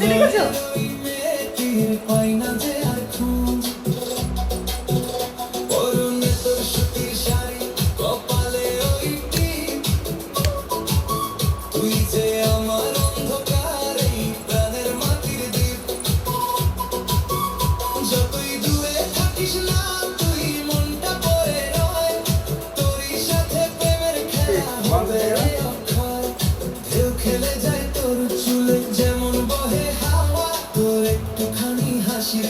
ছবি দেখেছো? খেলে যায় তোর চুলে যেমন বহে হাওয়া, তোর একটুখানি হাসির